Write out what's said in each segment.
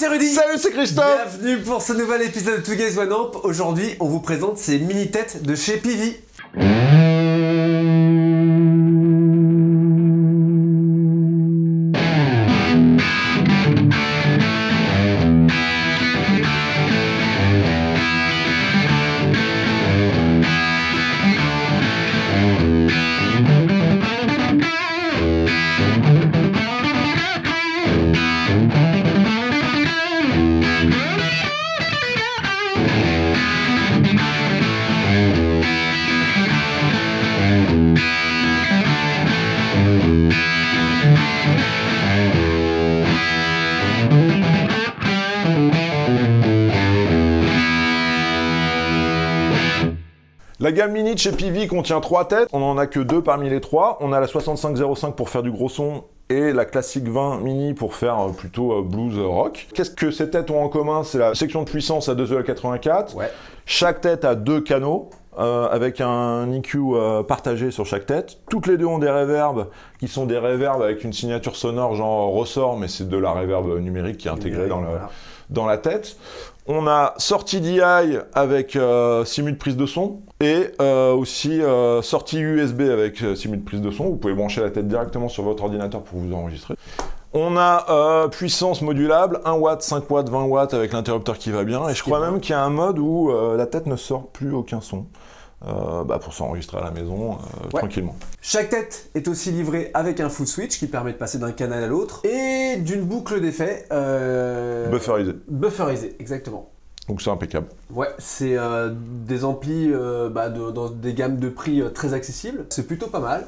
c'est Rudy. Salut, c'est Christophe. Bienvenue pour ce nouvel épisode de Two Guys One Amp. Aujourd'hui, on vous présente ces mini-têtes de chez Pivi. La gamme mini de chez Pivi contient 3 têtes. On en a que 2 parmi les 3. On a la 6505 pour faire du gros son et la classique 20 mini pour faire plutôt blues rock. Qu'est-ce que ces têtes ont en commun? C'est la section de puissance à 2EL84. Ouais. Chaque tête a 2 canaux. Avec un EQ partagé sur chaque tête. Toutes les deux ont des reverbs qui sont des reverbs avec une signature sonore genre ressort, mais c'est de la reverb numérique qui est intégrée dans la tête. On a sortie DI avec simu de prise de son et aussi sortie USB avec simu de prise de son. Vous pouvez brancher la tête directement sur votre ordinateur pour vous enregistrer. On a puissance modulable, 1 watt, 5 watts, 20 watts avec l'interrupteur qui va bien. Et je crois même qu'il y a un mode où la tête ne sort plus aucun son. Pour s'enregistrer à la maison tranquillement. Chaque tête est aussi livrée avec un foot switch qui permet de passer d'un canal à l'autre et d'une boucle d'effet bufferisée, exactement. Donc c'est impeccable. Ouais, c'est des amplis dans des gammes de prix très accessibles. C'est plutôt pas mal.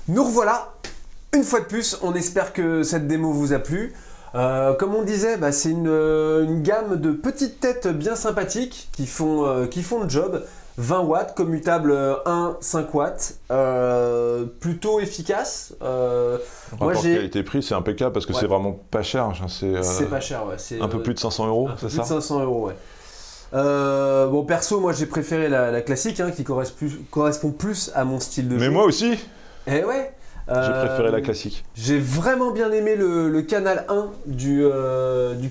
Nous revoilà, une fois de plus, on espère que cette démo vous a plu. Comme on disait, bah, c'est une gamme de petites têtes bien sympathiques qui font le job. 20 watts, commutable 1, 5 watts, plutôt efficace. Rapport qualité-prix, c'est impeccable parce que c'est vraiment pas cher. Hein, c'est pas cher, ouais. C'est un peu plus de 500 €, c'est ça? Plus de 500 €, ouais. Bon, perso, moi j'ai préféré la classique qui correspond plus à mon style de jeu. Mais moi aussi. Eh ouais. J'ai préféré la classique. J'ai vraiment bien aimé le canal 1 du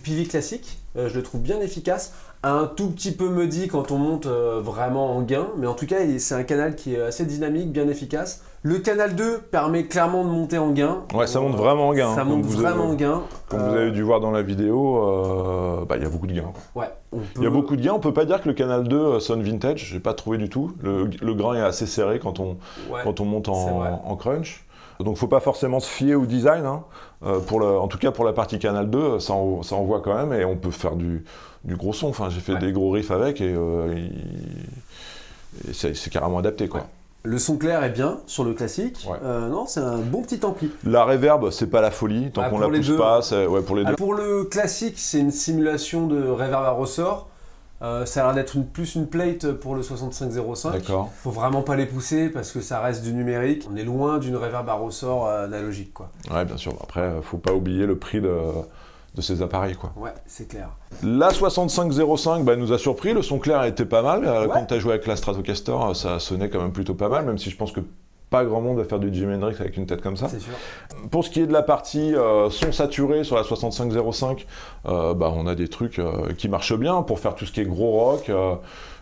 PV classique. Je le trouve bien efficace. Un tout petit peu muddy quand on monte vraiment en gain, mais en tout cas c'est un canal qui est assez dynamique, bien efficace. Le canal 2 permet clairement de monter en gain. Ouais, ça monte vraiment en gain. Ça monte vraiment en gain. Comme vous avez dû voir dans la vidéo, il y a beaucoup de gains. Ouais, il y a beaucoup de gains. On peut pas dire que le canal 2 sonne vintage, j'ai pas trouvé du tout. Le grain est assez serré quand on monte en crunch. Donc faut pas forcément se fier au design. Hein. En tout cas pour la partie canal 2, ça envoie quand même et on peut faire du gros son. Enfin, j'ai fait des gros riffs avec et c'est carrément adapté, quoi. Ouais. Le son clair est bien sur le classique. Ouais. Non, c'est un bon petit ampli. La reverb, c'est pas la folie tant qu'on la pousse pas. Pour les deux. Pour le classique, c'est une simulation de reverb à ressort. Ça a l'air d'être plus une plate pour le 6505. D'accord. Faut vraiment pas les pousser parce que ça reste du numérique. On est loin d'une reverb à ressort analogique, quoi. Ouais, bien sûr. Après, faut pas oublier le prix de ces appareils, quoi. Ouais, c'est clair. La 6505 nous a surpris, le son clair était pas mal. Quand tu as joué avec la Stratocaster, ça sonnait quand même plutôt pas mal, même si je pense que pas grand monde va faire du Jimi Hendrix avec une tête comme ça. C'est sûr. Pour ce qui est de la partie son saturé sur la 6505, on a des trucs qui marchent bien pour faire tout ce qui est gros rock,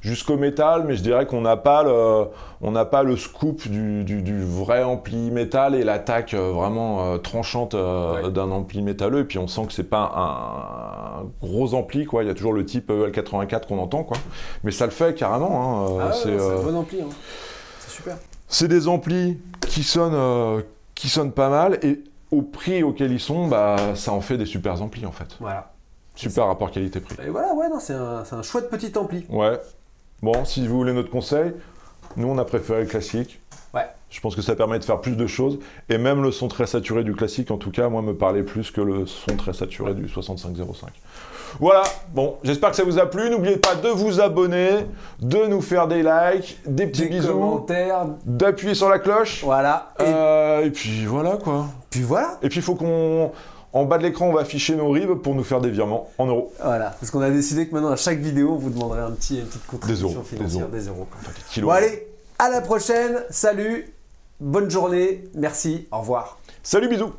jusqu'au métal, mais je dirais qu'on n'a pas le scoop du vrai ampli métal et l'attaque vraiment tranchante d'un ampli métalleux. Et puis on sent que c'est pas un gros ampli, quoi. Il y a toujours le type L84 qu'on entend, quoi. Mais ça le fait carrément. Hein. C'est un bon ampli. Hein. C'est super. C'est des amplis qui sonnent pas mal et au prix auquel ils sont, ça en fait des super amplis en fait. Voilà. Super rapport qualité-prix. Et voilà, ouais, non, c'est un chouette petit ampli. Ouais. Bon, si vous voulez notre conseil, nous on a préféré le classique. Ouais. Je pense que ça permet de faire plus de choses. Et même le son très saturé du classique, en tout cas, moi, me parlait plus que le son très saturé du 6505. Voilà, bon, j'espère que ça vous a plu. N'oubliez pas de vous abonner, de nous faire des likes, des petits bisous, commentaires, d'appuyer sur la cloche. Voilà. Et puis voilà, quoi. Puis voilà. Et puis il faut en bas de l'écran, on va afficher nos RIB pour nous faire des virements en euros. Voilà, parce qu'on a décidé que maintenant, à chaque vidéo, on vous demanderait une petite contribution financière, des euros. Bon, allez, à la prochaine, salut, bonne journée, merci, au revoir. Salut, bisous.